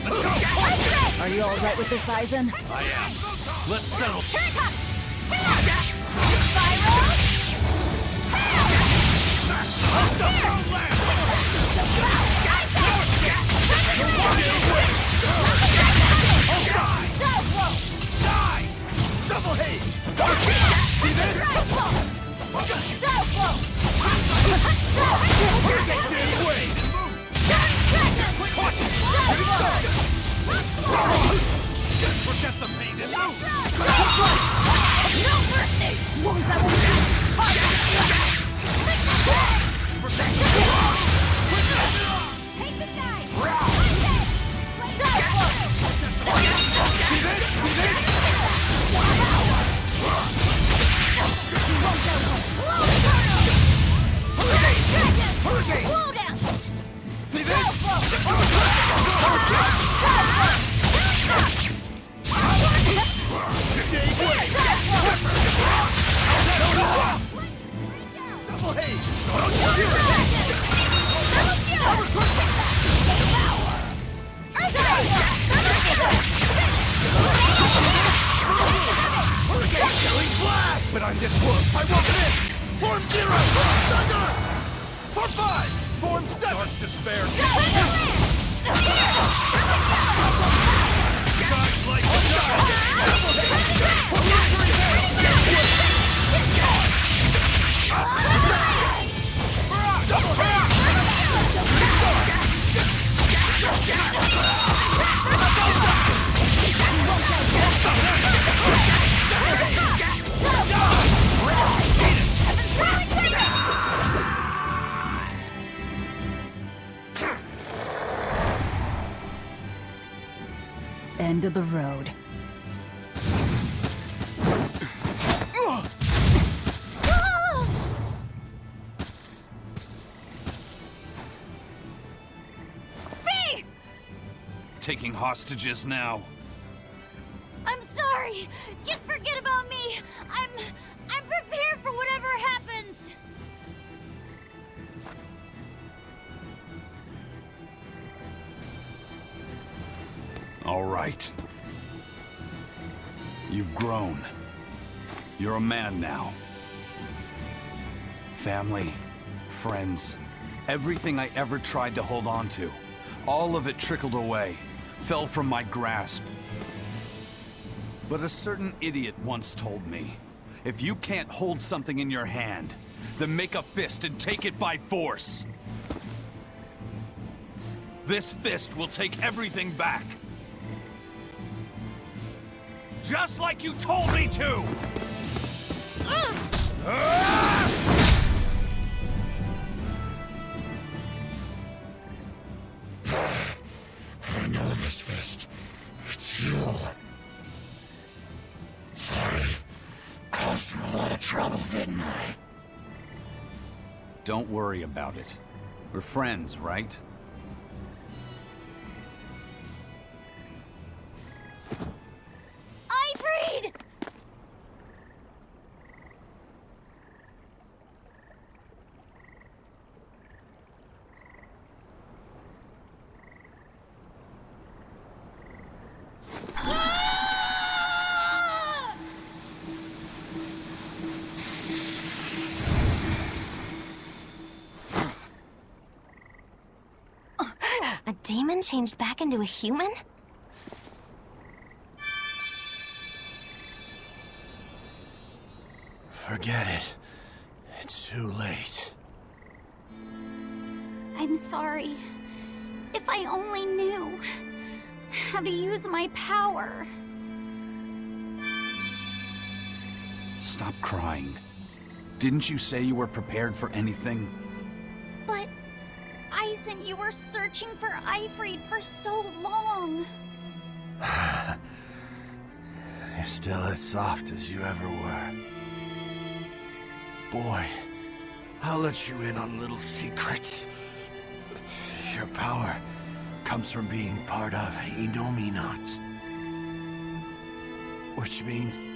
Let's go! Are you all right with this, Aizen? I am. Let's settle. Here it comes! Spiral! Double haze! See this? Forget the pain and move! No mercy! Wounds that will Take this guy! See this? See this? Hurricane! Slow down! See this? Double haze! But I'm this close. I want this! Form 0! Thunder! Form 5! Form 7! Dark despair! Guys like End of the road. taking hostages now. I'm sorry. Just forget about me. I'm prepared for whatever happens. All right. You've grown. You're a man now. Family, friends, everything I ever tried to hold on to, all of it trickled away, fell from my grasp. But a certain idiot once told me, if you can't hold something in your hand, then make a fist and take it by force. This fist will take everything back. Just like you told me to! I know this fist. It's you. Sorry. Caused you a lot of trouble, didn't I? Don't worry about it. We're friends, right? Ifrid! A demon changed back into a human? Forget it. It's too late. I'm sorry. If I only knew how to use my power. Stop crying. Didn't you say you were prepared for anything? But, Eisen, you were searching for Ifrid for so long. You're still as soft as you ever were. Boy, I'll let you in on little secrets. Your power comes from being part of Innominat. Which means,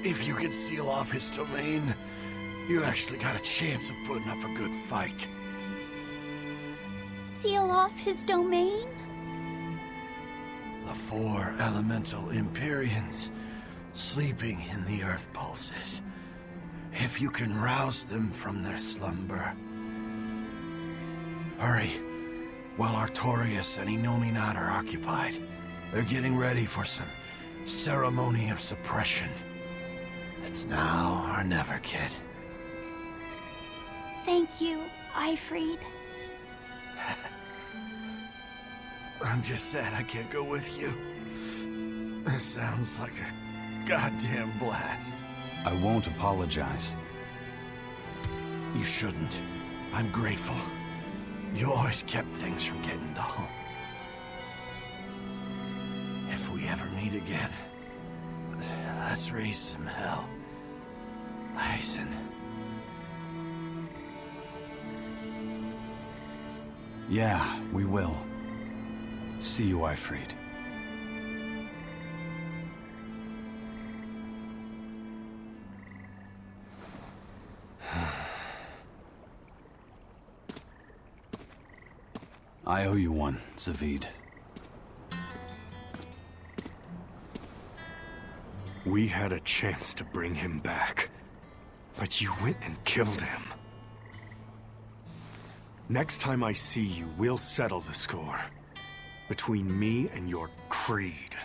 if you can seal off his domain, you actually got a chance of putting up a good fight. Seal off his domain? The 4 elemental Empyreans sleeping in the earth pulses. If you can rouse them from their slumber. Hurry, while Artorias and Innominat are occupied. They're getting ready for some ceremony of suppression. It's now or never, kid. Thank you, Ifrid. I'm just sad I can't go with you. It sounds like a goddamn blast. I won't apologize. You shouldn't. I'm grateful. You always kept things from getting to home. If we ever meet again, let's raise some hell. Eisen. Yeah, we will. See you, Ifrid. I owe you one, Zavid. We had a chance to bring him back, but you went and killed him. Next time I see you, we'll settle the score. Between me and your creed.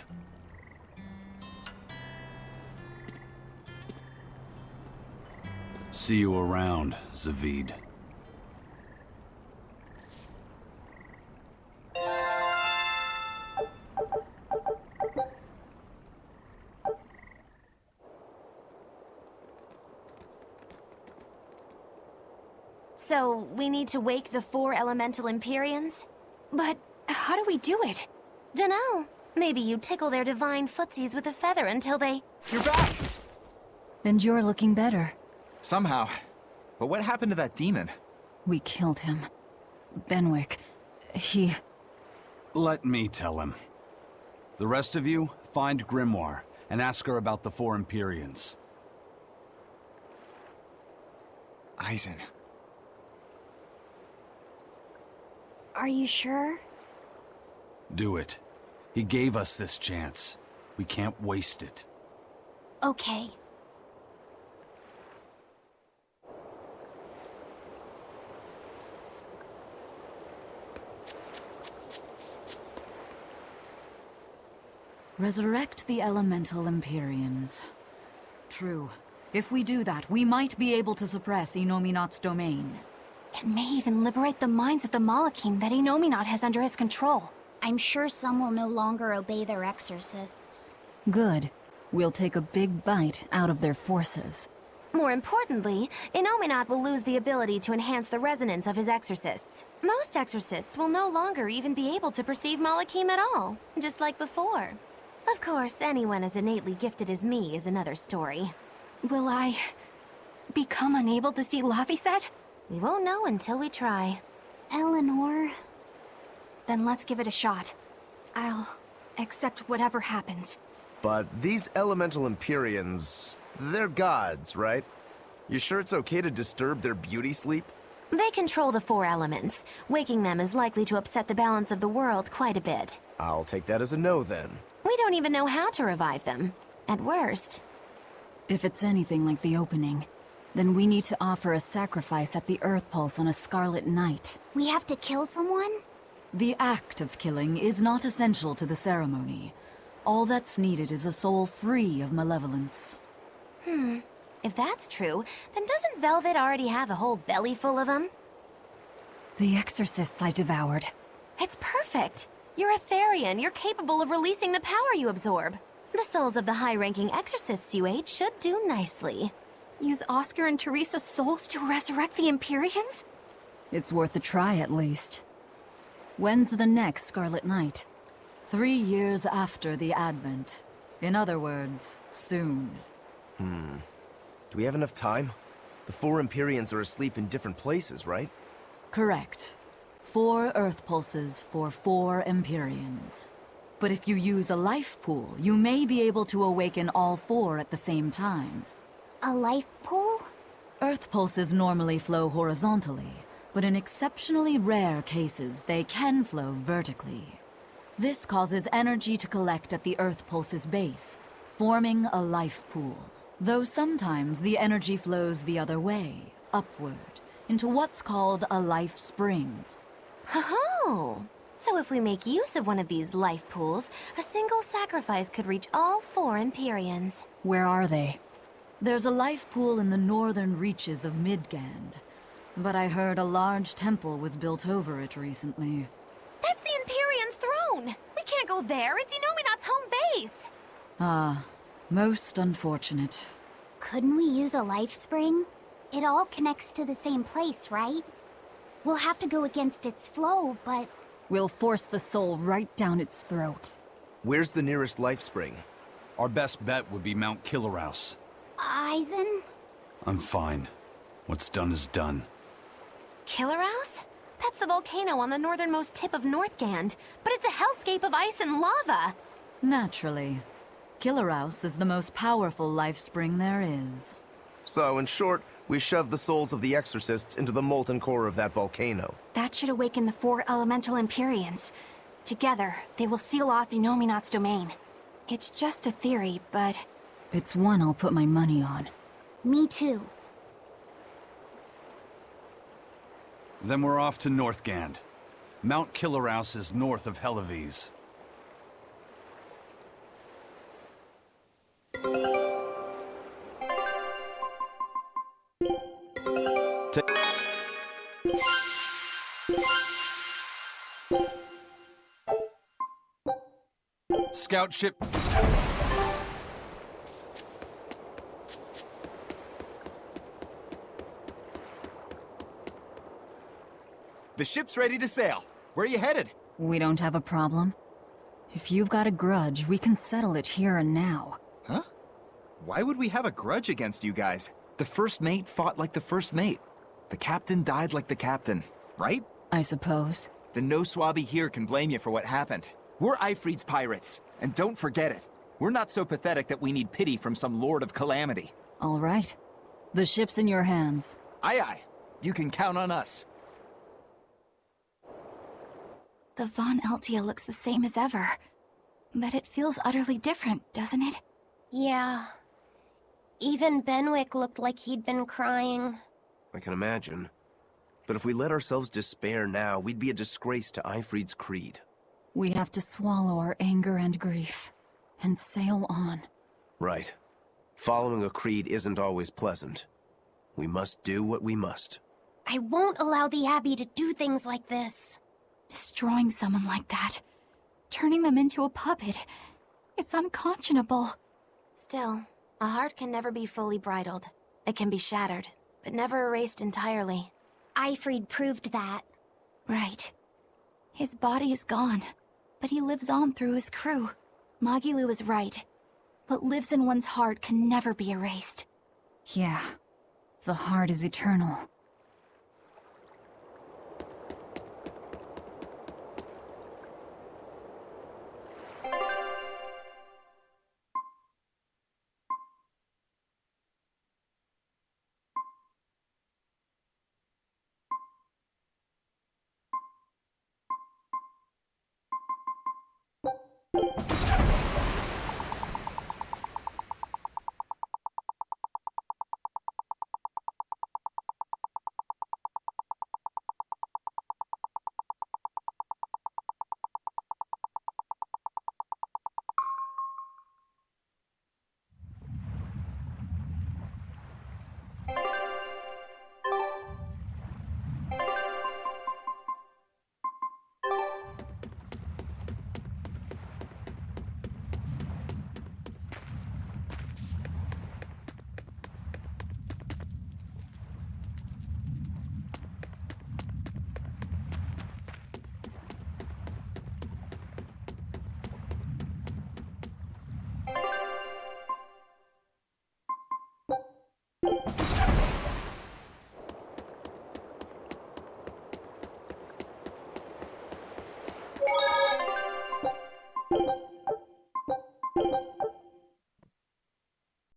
See you around, Zavid. So, we need to wake the 4 elemental Empyreans? But how do we do it? Dunno. Maybe you tickle their divine footsies with a feather until they... You're back! And you're looking better. Somehow. But what happened to that demon? We killed him. Benwick. He... Let me tell him. The rest of you, find Grimoire and ask her about the 4 Empyreans. Eisen. Are you sure? Do it. He gave us this chance. We can't waste it. Okay. Resurrect the elemental Empyreans. True. If we do that, we might be able to suppress Innominat's domain. It may even liberate the minds of the Malakim that Innominat has under his control. I'm sure some will no longer obey their exorcists. Good. We'll take a big bite out of their forces. More importantly, Innominat will lose the ability to enhance the resonance of his exorcists. Most exorcists will no longer even be able to perceive Malakim at all, just like before. Of course, anyone as innately gifted as me is another story. Will I become unable to see Laphicet? We won't know until we try. Eleanor... Then let's give it a shot. I'll accept whatever happens. But these elemental Empyreans, they're gods, right? You sure it's okay to disturb their beauty sleep? They control the 4 elements. Waking them is likely to upset the balance of the world quite a bit. I'll take that as a no, then. We don't even know how to revive them. At worst. If it's anything like the opening, then we need to offer a sacrifice at the Earth Pulse on a scarlet night. We have to kill someone? The act of killing is not essential to the ceremony. All that's needed is a soul free of malevolence. If that's true, then doesn't Velvet already have a whole belly full of them? The exorcists I devoured. It's perfect. You're a Therian. You're capable of releasing the power you absorb. The souls of the high-ranking exorcists you ate should do nicely. Use Oscar and Teresa's souls to resurrect the Empyreans? It's worth a try, at least. When's the next Scarlet Night? 3 years after the Advent. In other words, soon. Do we have enough time? The 4 Empyreans are asleep in different places, right? Correct. 4 Earth Pulses for 4 Empyreans. But if you use a life pool, you may be able to awaken all 4 at the same time. A life pool? Earth Pulses normally flow horizontally, but in exceptionally rare cases, they can flow vertically. This causes energy to collect at the Earth Pulse's base, forming a life pool. Though sometimes the energy flows the other way, upward, into what's called a life spring. Oh! So if we make use of one of these life pools, a single sacrifice could reach all 4 Empyreans. Where are they? There's a life pool in the northern reaches of Midgand, but I heard a large temple was built over it recently. That's the Empyrean throne! We can't go there, it's Inominat's home base! Ah, most unfortunate. Couldn't we use a life spring? It all connects to the same place, right? We'll have to go against its flow, but... We'll force the soul right down its throat. Where's the nearest life spring? Our best bet would be Mount Killerhouse. Eisen? I'm fine. What's done is done. Killerhouse? That's the volcano on the northernmost tip of Northgand, but it's a hellscape of ice and lava! Naturally. Killerhouse is the most powerful life spring there is. So, in short, we shove the souls of the exorcists into the molten core of that volcano. That should awaken the 4 elemental Empyreans. Together, they will seal off Inominat's domain. It's just a theory, but... It's one I'll put my money on. Me too. Then we're off to Northgand. Mount Killerhouse is north of Helives. Scout ship. The ship's ready to sail. Where are you headed? We don't have a problem. If you've got a grudge, we can settle it here and now. Huh? Why would we have a grudge against you guys? The first mate fought like the first mate. The captain died like the captain, right? I suppose. Then no swabby here can blame you for what happened. We're Ifrit's pirates, and don't forget it. We're not so pathetic that we need pity from some lord of calamity. All right. The ship's in your hands. Aye aye. You can count on us. The Von Eltia looks the same as ever. But it feels utterly different, doesn't it? Yeah. Even Benwick looked like he'd been crying. I can imagine. But if we let ourselves despair now, we'd be a disgrace to Ifrit's creed. We have to swallow our anger and grief, and sail on. Right. Following a creed isn't always pleasant. We must do what we must. I won't allow the Abbey to do things like this. Destroying someone like that, turning them into a puppet, it's unconscionable. Still, a heart can never be fully bridled. It can be shattered, but never erased entirely. Ifrit proved that. Right. His body is gone, but he lives on through his crew. Magilu is right. What lives in one's heart can never be erased. Yeah. The heart is eternal.